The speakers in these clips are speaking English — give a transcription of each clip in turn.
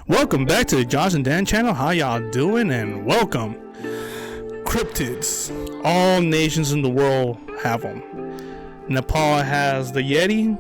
Welcome back to the Josh and Dan channel. How y'all doing? And welcome. Cryptids. All nations in the world have them. Nepal has the Yeti.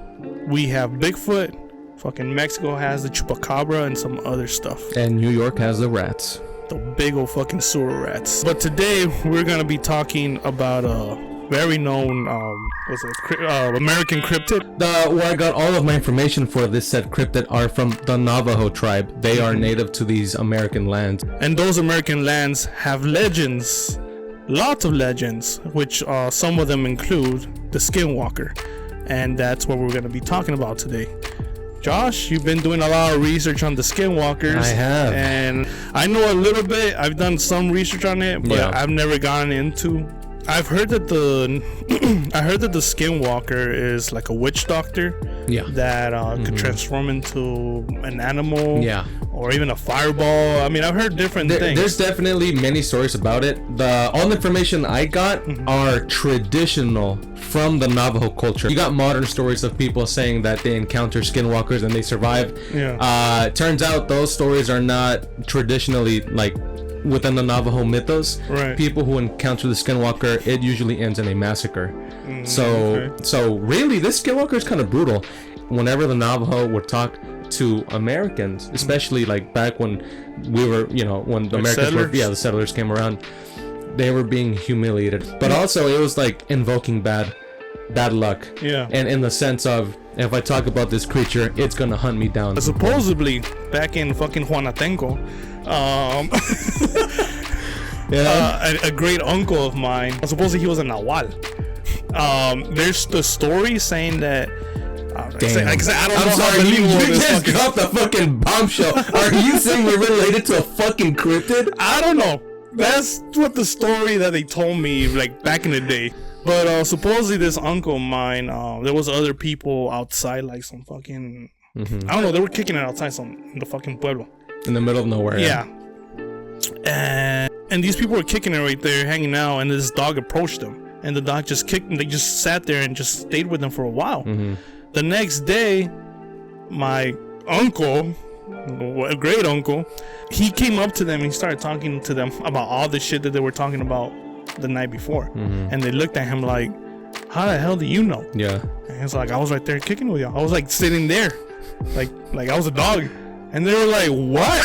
We have Bigfoot. Fucking Mexico has the Chupa Cabra and some other stuff. And New York has the rats. The big old fucking sewer rats. But today we're gonna be talking about a very known American Cryptid. Where I got all of my information for this said cryptid are from the Navajo tribe. They are native to these American lands. And those American lands have legends. Lots of legends, which some of them include the Skinwalker. And that's what we're gonna be talking about today. Josh, you've been doing a lot of research on the Skinwalkers. I have. And I know a little bit. I've done some research on it, but I've never gotten into. I've heard that the Skinwalker is like a witch doctor. Yeah. That could transform into an animal. Yeah. Or even a fireball. I mean, I've heard different things. There's definitely many stories about it. All the information I got are traditional from the Navajo culture. You got modern stories of people saying that they encounter skinwalkers and they survive. Yeah. Turns out those stories are not traditionally like within the Navajo mythos. Right. People who encounter the skinwalker, it usually ends in a massacre. So really, this skinwalker is kind of brutal. Whenever the Navajo would talk to Americans, especially like back when we were, when the Americans were, the settlers came around, they were being humiliated. But also it was like invoking bad luck. Yeah. And in the sense of, if I talk about this creature, it's gonna hunt me down. Supposedly, back in fucking Juanatenco, a great uncle of mine, supposedly he was a Nahual. There's the story saying that I don't know. I'm sorry, you just dropped a fucking bombshell. Are you saying we're related to a fucking cryptid? I don't know. That's what the story that they told me like back in the day. But supposedly this uncle of mine, there was other people outside, like some fucking I don't know, they were kicking it outside in the fucking pueblo. In the middle of nowhere. Yeah. And these people were kicking it right there, hanging out, and this dog approached them. And the dog just kicked them. They just sat there and just stayed with them for a while. The next day, my uncle, a great uncle, he came up to them and he started talking to them about all the shit that they were talking about the night before. And they looked at him like, how the hell do you know? Yeah. And he's like, I was right there kicking with you. I was like sitting there like I was a dog. And they were like, what?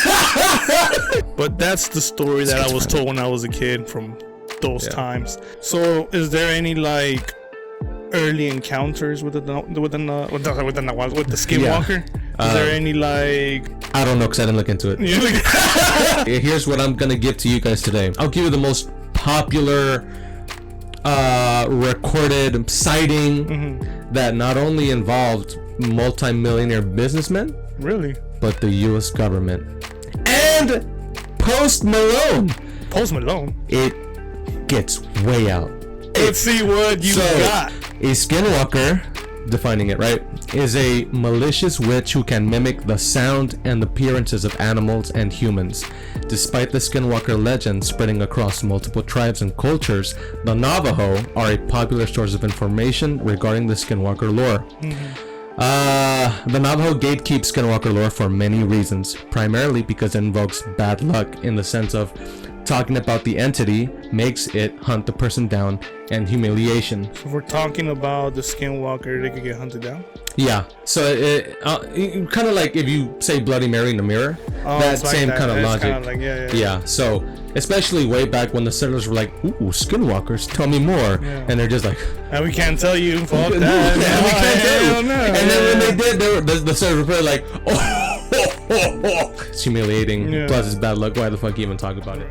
But that's the story that I was told when I was a kid from those times. So is there any like early encounters with the Skinwalker? Is there any like... I don't know because I didn't look into it. Here's what I'm gonna give to you guys today. I'll give you the most popular recorded sighting that not only involved multi-millionaire businessmen, really, but the U.S. government and Post Malone. It gets way out. Let's see what you got. A skinwalker, defining it right, is a malicious witch who can mimic the sound and appearances of animals and humans. Despite the skinwalker legend spreading across multiple tribes and cultures, the Navajo are a popular source of information regarding the skinwalker lore. The Navajo gatekeeps skinwalker lore for many reasons, primarily because it invokes bad luck in the sense of talking about the entity makes it hunt the person down and humiliation. So if we're talking about the Skinwalker, they could get hunted down? Yeah. So it kind of like if you say Bloody Mary in the mirror, that same kind of logic. Like, yeah. So especially way back when the settlers were like, ooh, Skinwalkers, tell me more. Yeah. And they're just like, and we can't tell you, fuck that. We can't tell you. And then when they did, the settlers were like, it's humiliating. Plus it's bad luck. Why the fuck even talk about it?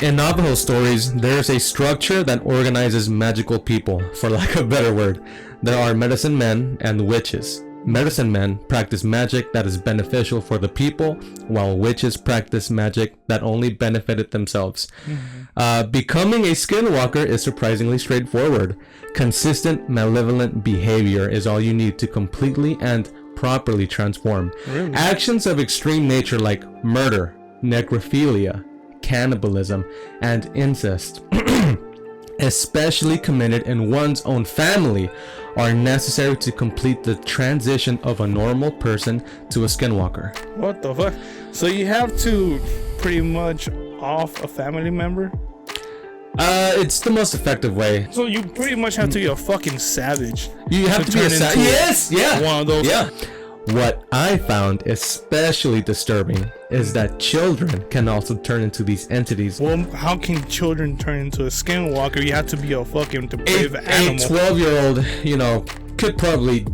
In Navajo stories, there's a structure that organizes magical people, for lack of a better word. There are medicine men and witches. Medicine men practice magic that is beneficial for the people, while witches practice magic that only benefited themselves. Becoming a skinwalker is surprisingly straightforward. Consistent, malevolent behavior is all you need to completely and properly transform. Really? Actions of extreme nature like murder, necrophilia, cannibalism, and incest especially committed in one's own family, are necessary to complete the transition of a normal person to a skinwalker. What the fuck? So you have to pretty much off a family member? It's the most effective way. So you pretty much have to be a fucking savage. You have to be a savage. Yes, yeah. One of those. Yeah. What I found especially disturbing is that children can also turn into these entities. Well, how can children turn into a skinwalker? You have to be a fucking depraved animal. A 12-year-old, you know, could probably...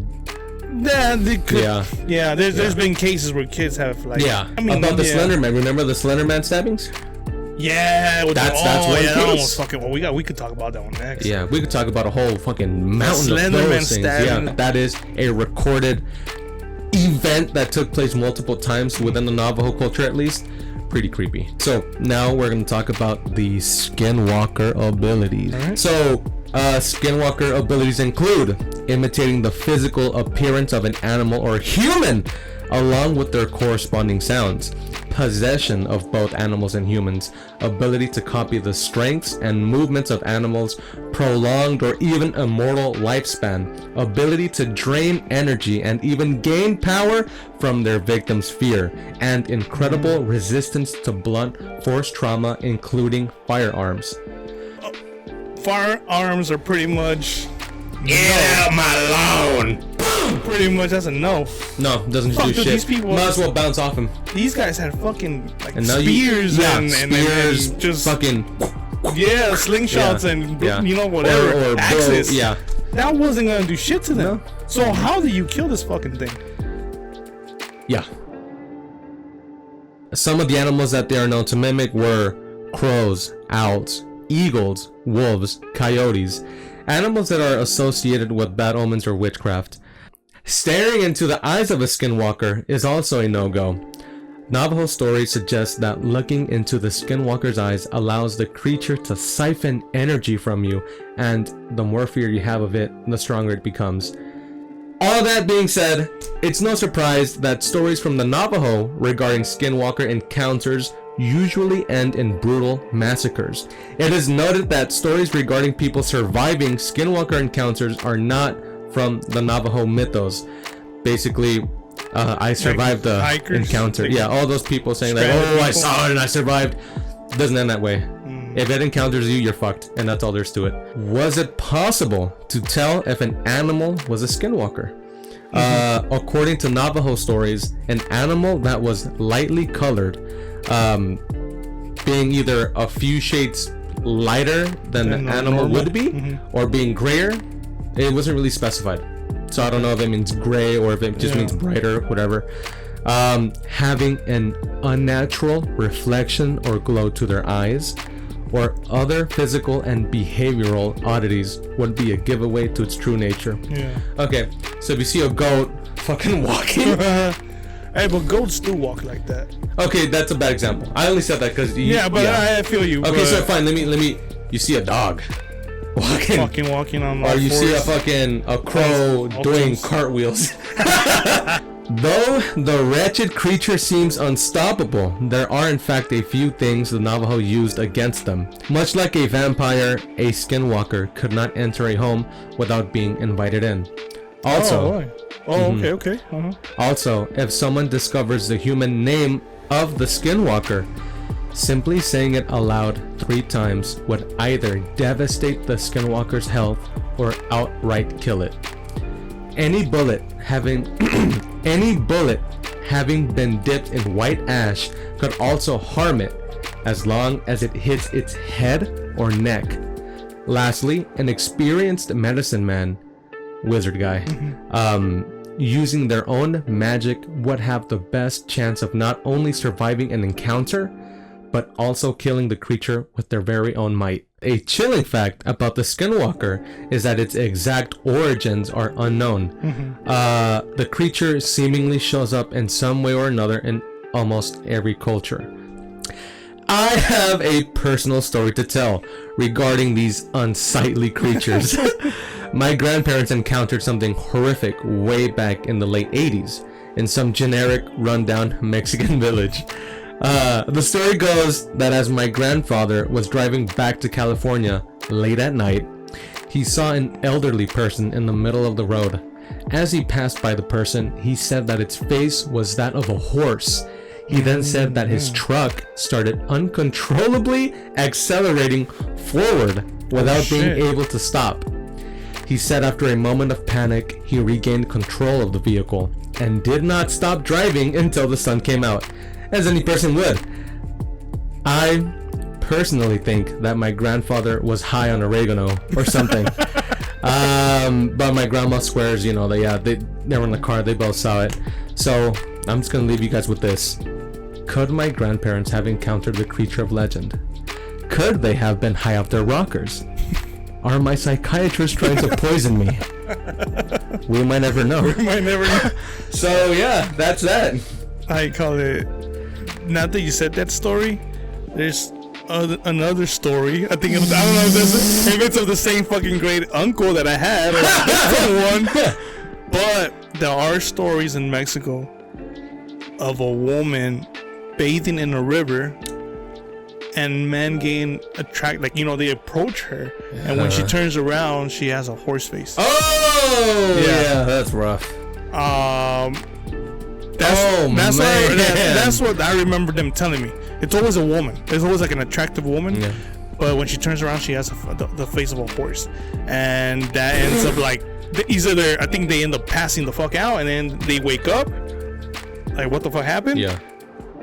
Yeah, they could. Yeah. There's been cases where kids have like... Yeah. I mean, about the Slender Man. Remember the Slender Man stabbings? Yeah, that's one case. That was fucking. Well, we could talk about that one next. Yeah, we could talk about a whole fucking mountain of those things. Yeah, that is a recorded event that took place multiple times within the Navajo culture, at least. Pretty creepy. So now we're going to talk about the skinwalker abilities. Right. So skinwalker abilities include imitating the physical appearance of an animal or human, along with their corresponding sounds, possession of both animals and humans, ability to copy the strengths and movements of animals, prolonged or even immortal lifespan, ability to drain energy and even gain power from their victim's fear, and incredible resistance to blunt force trauma, including firearms. Firearms are pretty much... Get out my lawn! Pretty much that's a no. No, doesn't do shit. These people, might as well bounce off him. These guys had fucking like and spears and just fucking slingshots and you know whatever or axes. That wasn't gonna do shit to them. No. So how do you kill this fucking thing? Yeah. Some of the animals that they are known to mimic were crows, owls, eagles, wolves, coyotes, animals that are associated with bad omens or witchcraft. Staring into the eyes of a skinwalker is also a no-go. Navajo stories suggest that looking into the skinwalker's eyes allows the creature to siphon energy from you, and the more fear you have of it, the stronger it becomes. All that being said, it's no surprise that stories from the Navajo regarding skinwalker encounters usually end in brutal massacres. It is noted that stories regarding people surviving skinwalker encounters are not from the Navajo mythos. Basically, I survived the encounter. Yeah, all those people saying like, oh, I saw it and I survived. Doesn't end that way. If it encounters you, you're fucked, and that's all there's to it. Was it possible to tell if an animal was a skinwalker? According to Navajo stories, an animal that was lightly colored, being either a few shades lighter than the animal would be, or being grayer, it wasn't really specified. So I don't know if it means gray or if it just means brighter, whatever. Having an unnatural reflection or glow to their eyes, or other physical and behavioral oddities would be a giveaway to its true nature. Yeah. Okay, so if you see a goat fucking walking... Hey, but goats do walk like that. Okay, that's a bad example. I only said that because you... Yeah, but I feel you. Okay, so fine, let me... You see a dog walking on my or you see a crow doing cartwheels. Though the wretched creature seems unstoppable, there are in fact a few things the Navajo used against them. Much like a vampire, a skinwalker could not enter a home without being invited in. Also, okay. Also, if someone discovers the human name of the skinwalker, simply saying it aloud 3 times would either devastate the skinwalker's health or outright kill it. Any bullet having been dipped in white ash could also harm it, as long as it hits its head or neck. Lastly, an experienced medicine man, wizard guy, using their own magic would have the best chance of not only surviving an encounter, but also killing the creature with their very own might. A chilling fact about the skinwalker is that its exact origins are unknown. The creature seemingly shows up in some way or another in almost every culture. I have a personal story to tell regarding these unsightly creatures. My grandparents encountered something horrific way back in the late 80s in some generic rundown Mexican village. The story goes that as my grandfather was driving back to California late at night, he saw an elderly person in the middle of the road. As he passed by the person, he said that its face was that of a horse. He then said that his truck started uncontrollably accelerating forward without being able to stop. He said after a moment of panic, he regained control of the vehicle and did not stop driving until the sun came out, as any person would. I personally think that my grandfather was high on oregano or something. But my grandma swears, they were in the car, they both saw it. So I'm just gonna leave you guys with this. Could my grandparents have encountered the creature of legend? Could they have been high off their rockers? Are my psychiatrists trying to poison me? We might never know. So yeah, that's that. I call it. Now that you said that story, there's another story. I think I don't know if it's of the same fucking great uncle that I had, or a different one. But there are stories in Mexico of a woman bathing in a river, and men getting attracted, they approach her, and when she turns around, she has a horse face. Oh, yeah, that's rough. That's what I remember them telling me. It's always a woman. It's always like an attractive woman. Yeah. But when she turns around, she has the face of a horse, and that ends up like I think they end up passing the fuck out, and then they wake up. Like, what the fuck happened? Yeah.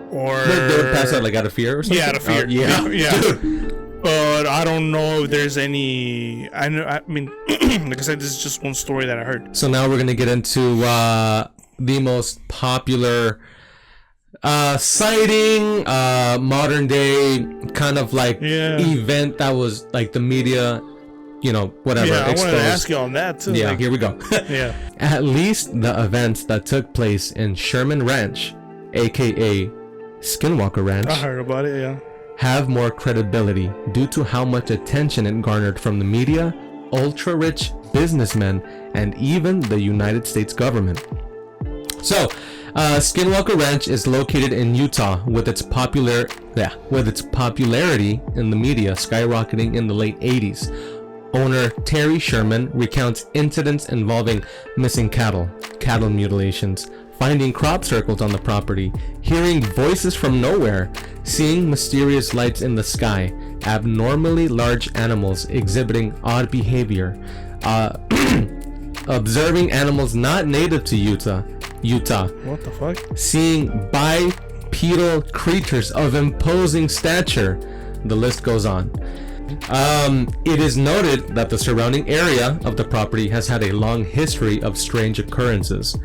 Or they would pass out like out of fear or something. Yeah, out of fear. Yeah. Dude. But I don't know if there's any. I mean, like I said, this is just one story that I heard. So now we're gonna get into the most popular sighting, modern day kind of like event that was like the media, whatever. Yeah, I exposed. wanted to ask you on that too. Yeah, here we go. Yeah. At least the events that took place in Sherman Ranch, aka Skinwalker Ranch, I heard about it. Yeah. have more credibility due to how much attention it garnered from the media, ultra-rich businessmen, and even the United States government. So, Skinwalker Ranch is located in Utah, with its popularity in the media skyrocketing in the late 80s. Owner Terry Sherman recounts incidents involving missing cattle mutilations, finding crop circles on the property, hearing voices from nowhere, seeing mysterious lights in the sky, abnormally large animals exhibiting odd behavior, observing animals not native to Utah. What the fuck? Seeing bipedal creatures of imposing stature. The list goes on. It is noted that the surrounding area of the property has had a long history of strange occurrences.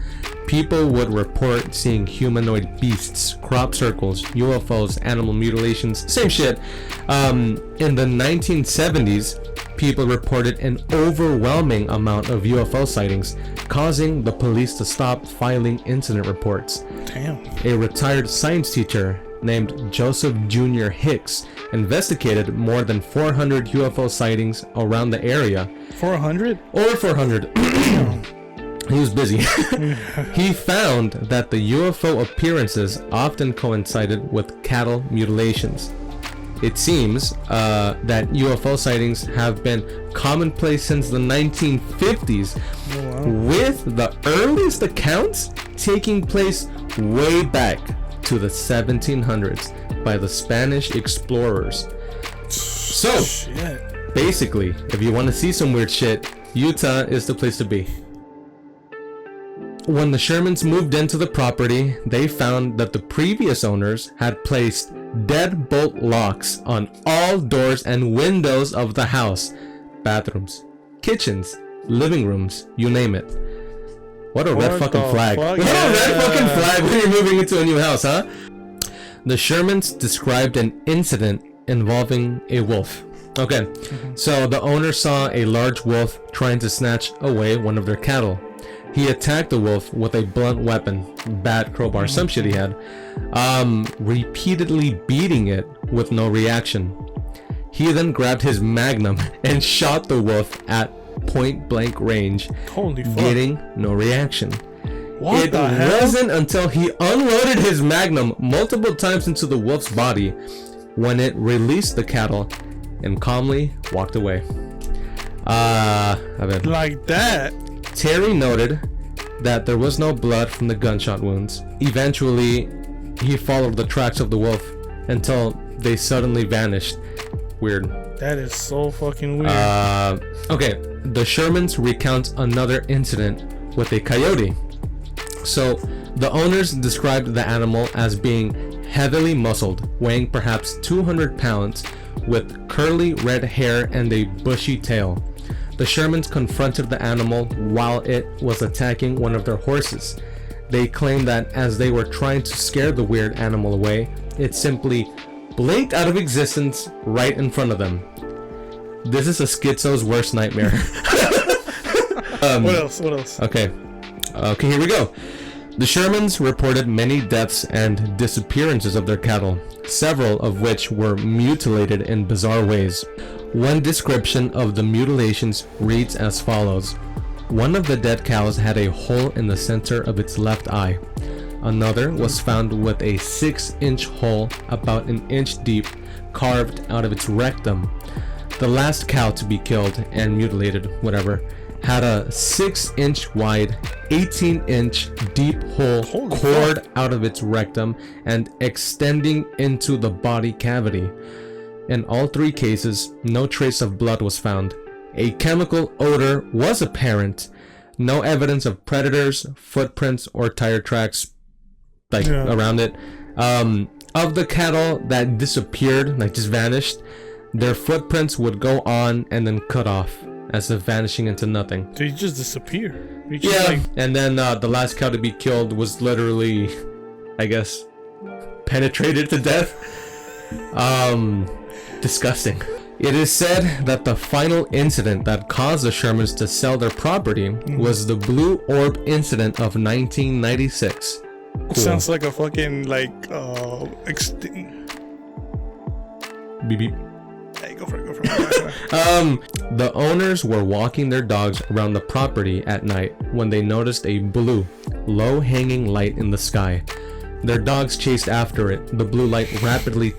People would report seeing humanoid beasts, crop circles, UFOs, animal mutilations, same shit. In the 1970s, people reported an overwhelming amount of UFO sightings, causing the police to stop filing incident reports. Damn. A retired science teacher named Joseph Jr. Hicks investigated more than 400 UFO sightings around the area. 400? Over 400. He was busy. He found that the UFO appearances often coincided with cattle mutilations. It seems that UFO sightings have been commonplace since the 1950s, with the earliest accounts taking place way back to the 1700s by the Spanish explorers. So, basically, if you want to see some weird shit, Utah is the place to be. When the Shermans moved into the property, they found that the previous owners had placed deadbolt locks on all doors and windows of the house. Bathrooms, kitchens, living rooms, you name it. What a red fucking flag. What a red fucking flag when you're moving into a new house, huh? The Shermans described an incident involving a wolf. Okay, so the owner saw a large wolf trying to snatch away one of their cattle. He attacked the wolf with a blunt weapon, bat, crowbar, some shit he had, repeatedly beating it with no reaction. He then grabbed his magnum and shot the wolf at point blank range, getting no reaction. It wasn't until he unloaded his magnum multiple times into the wolf's body when it released the cattle and calmly walked away. A ver. Like that. Terry noted that there was no blood from the gunshot wounds. Eventually, he followed the tracks of the wolf until they suddenly vanished. Weird. That is so fucking weird. Okay, the Shermans recount another incident with a coyote. So, the owners described the animal as being heavily muscled, weighing perhaps 200 pounds, with curly red hair and a bushy tail. The Shermans confronted the animal while it was attacking one of their horses. They claimed that as they were trying to scare the weird animal away, it simply blinked out of existence right in front of them. This is a schizo's worst nightmare. What else? Okay, here we go. The Shermans reported many deaths and disappearances of their cattle, several of which were mutilated in bizarre ways. One description of the mutilations reads as follows. One of the dead cows had a hole in the center of its left eye. Another was found with a 6-inch hole about an inch deep carved out of its rectum. The last cow to be killed and mutilated, had a 6-inch wide, 18-inch deep hole cored out of its rectum and extending into the body cavity. In all 3 cases, no trace of blood was found. A chemical odor was apparent. No evidence of predators, footprints, or tire tracks around it. Of the cattle that disappeared, just vanished, their footprints would go on and then cut off, as if vanishing into nothing. They just disappear. And then the last cow to be killed was literally, I guess, penetrated to death. Disgusting. It is said that the final incident that caused the Shermans to sell their property was the Blue Orb incident of 1996. Cool. Sounds like a fucking Beep beep. Hey, go for it. The owners were walking their dogs around the property at night when they noticed a blue, low-hanging light in the sky. Their dogs chased after it, the blue light rapidly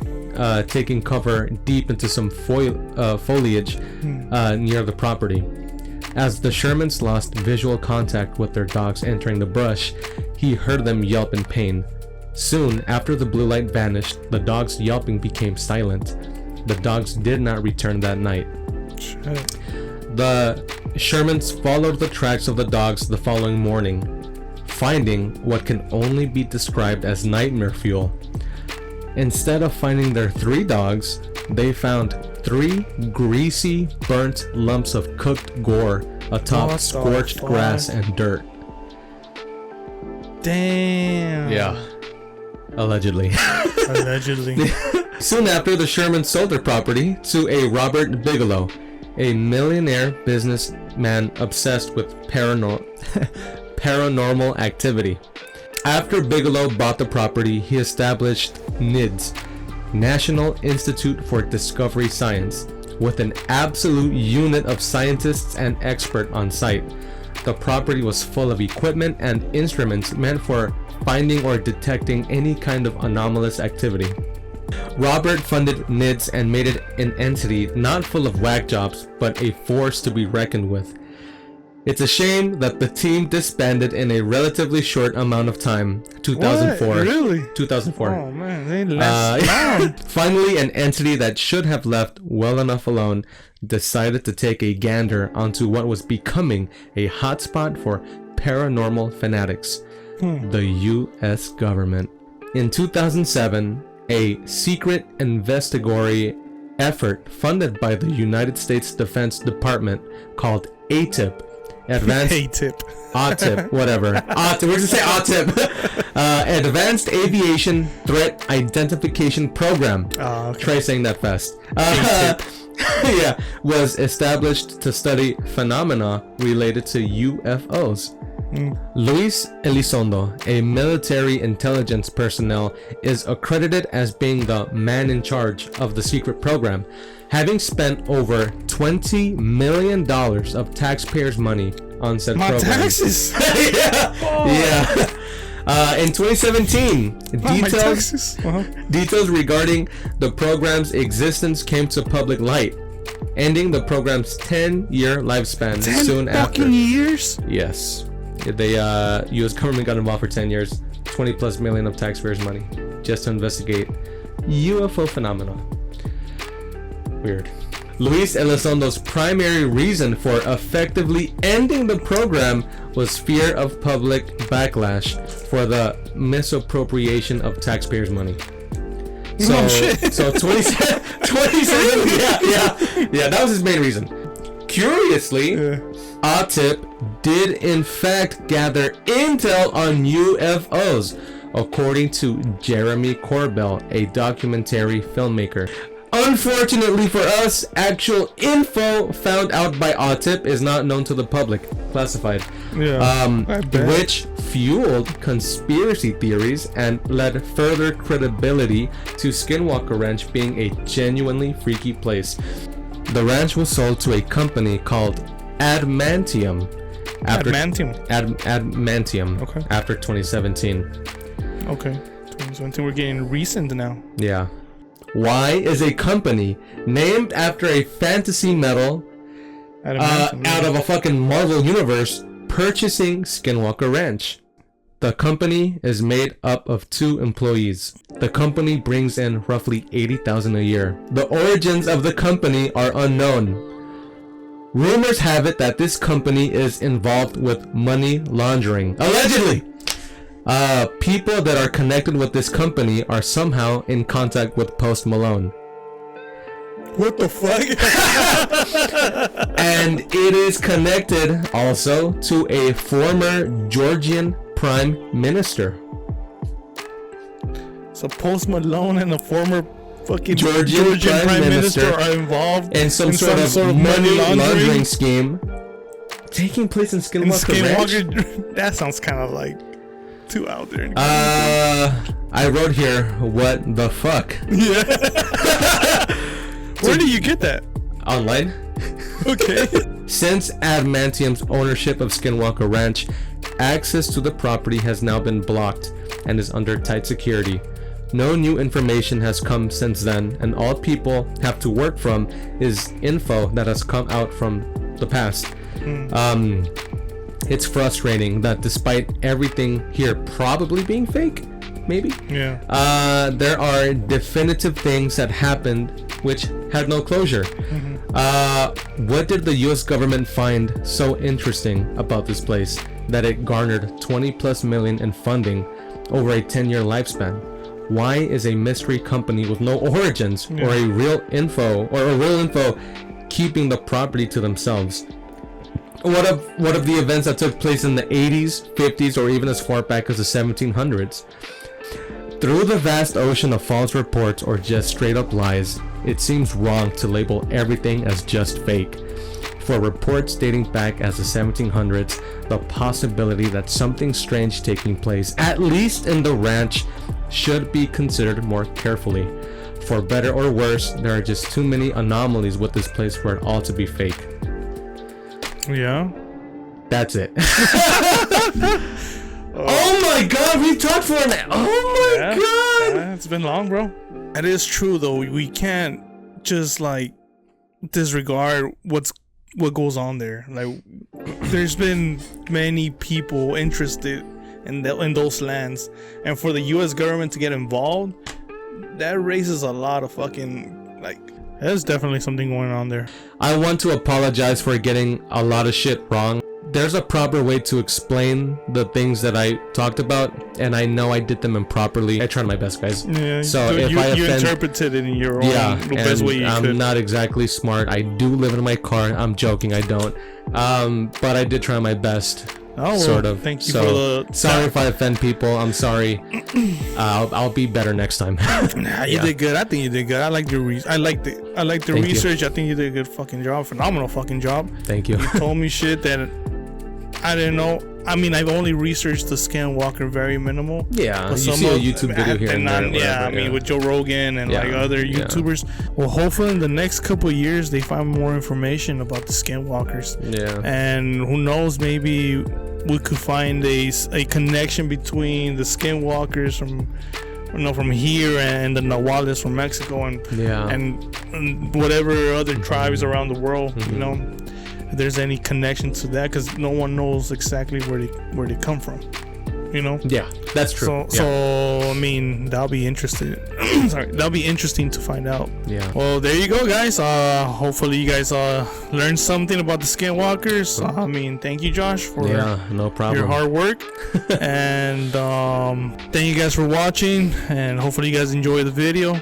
taking cover deep into some foliage near the property. As the Shermans lost visual contact with their dogs entering the brush, he heard them yelp in pain. Soon after the blue light vanished, the dogs' yelping became silent. The dogs did not return that night. Shit. The Shermans followed the tracks of the dogs the following morning, finding what can only be described as nightmare fuel. Instead of finding their 3 dogs, they found 3 greasy, burnt lumps of cooked gore atop scorched grass and dirt. Damn. Yeah. Allegedly. Soon after, the Shermans sold their property to a Robert Bigelow, a millionaire businessman obsessed with paranormal activity. After Bigelow bought the property, he established NIDS, National Institute for Discovery Science, with an absolute unit of scientists and experts on site. The property was full of equipment and instruments meant for finding or detecting any kind of anomalous activity. Robert funded NIDS and made it an entity not full of whack jobs, but a force to be reckoned with. It's a shame that the team disbanded in a relatively short amount of time. 2004. What? Really? 2004. Oh man, they last long. Finally, an entity that should have left well enough alone decided to take a gander onto what was becoming a hotspot for paranormal fanatics. The U.S. government. In 2007, a secret investigatory effort funded by the United States Defense Department called ATIP, Advanced Aviation Threat Identification Program. Oh, okay. Try saying that fast. Was established to study phenomena related to UFOs. Luis Elizondo, a military intelligence personnel, is accredited as being the man in charge of the secret program, having spent over $20 million of taxpayers' money on said program. Taxes. Yeah. In 2017, details regarding the program's existence came to public light, ending the program's 10-year lifespan 10 soon after. fucking years? Yes. The U.S. government got involved for 10 years, 20 plus million of taxpayers' money, just to investigate UFO phenomena. Weird. Luis Elizondo's primary reason for effectively ending the program was fear of public backlash for the misappropriation of taxpayers' money. So, shit. So 27, yeah, that was his main reason. Curiously, OTIP did in fact gather intel on UFOs, according to Jeremy Corbell, a documentary filmmaker. Unfortunately for us, actual info found out by OTIP is not known to the public, classified, which fueled conspiracy theories and led further credibility to Skinwalker Ranch being a genuinely freaky place. The ranch was sold to a company called Adamantium after Adamantium after 2017. Okay, 2017. We're getting recent now. Yeah. Why is a company named after a fantasy metal out of a fucking Marvel universe purchasing Skinwalker Ranch? The company is made up of 2 employees. The company brings in roughly $80,000 a year. The origins of the company are unknown. Rumors have it that this company is involved with money laundering. Allegedly! People that are connected with this company are somehow in contact with Post Malone. What the fuck? And it is connected also to a former Georgian Prime Minister. So Post Malone and a former fucking Georgian Prime Minister are involved in some sort of money laundering scheme taking place in Skinwalker Ranch. That sounds kind of like too out there. I wrote here, what the fuck? Yeah. Where do you get that? Online. Okay. Since Adamantium's ownership of Skinwalker Ranch, access to the property has now been blocked and is under tight security. No new information has come since then, and all people have to work from is info that has come out from the past. It's frustrating that despite everything here probably being fake, maybe, there are definitive things that happened which had no closure. What did the US government find so interesting about this place that it garnered 20 plus million in funding over a 10-year lifespan? Why is a mystery company with no origins or a real info keeping the property to themselves? What of the events that took place in the 80s, 50s, or even as far back as the 1700s? Through the vast ocean of false reports or just straight up lies, it seems wrong to label everything as just fake. For reports dating back as the 1700s, the possibility that something strange taking place, at least in the ranch, should be considered more carefully. For better or worse, there are just too many anomalies with this place for it all to be fake. Yeah. That's it. Oh my god, we talked for an hour. Oh my god. Yeah, it's been long, bro. It is true though. We can't just like disregard what goes on there. Like, there's been many people interested in those lands, and for the U.S. government to get involved, that raises a lot of fucking like. There's definitely something going on there. I want to apologize for getting a lot of shit wrong. There's a proper way to explain the things that I talked about, and I know I did them improperly. I tried my best, guys. Yeah, so if I offend, you interpreted it in your own the best way you could. I'm not exactly smart. I do live in my car. I'm joking. I don't. But I did try my best. Oh, well, sort of. Thank you for the. Sorry if I offend people. I'm sorry. I'll be better next time. Nah, you did good. I think you did good. I like the research. I think you did a good fucking job. Phenomenal fucking job. Thank you. You told me shit that I didn't know. I mean, I've only researched the Skinwalker very minimal. Yeah, you see a YouTube video here and there. Yeah, I mean, with Joe Rogan and like other YouTubers. Well, hopefully in the next couple of years they find more information about the Skinwalkers. Yeah. And who knows, maybe we could find a connection between the Skinwalkers from here and the Nahuales from Mexico and whatever other tribes around the world. You know, if there's any connection to that, because no one knows exactly where they come from. You know. Yeah, that's true. So I mean, that'll be interesting. That'll be interesting to find out. Yeah. Well, there you go, guys. Hopefully you guys learned something about the Skinwalkers. I mean, thank you, Josh, for no problem. your hard work. And thank you guys for watching. And hopefully you guys enjoy the video.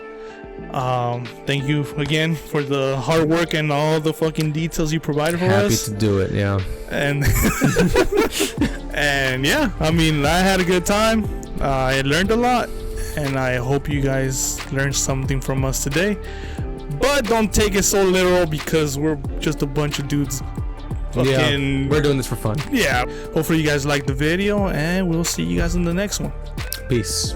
Thank you again for the hard work and all the fucking details you provided for us. Happy to do it. Yeah. And and yeah, I mean, I had a good time. I learned a lot, and I hope you guys learned something from us today. But don't take it so literal, because we're just a bunch of dudes. We're doing this for fun. Yeah. Hopefully you guys liked the video, and we'll see you guys in the next one. Peace.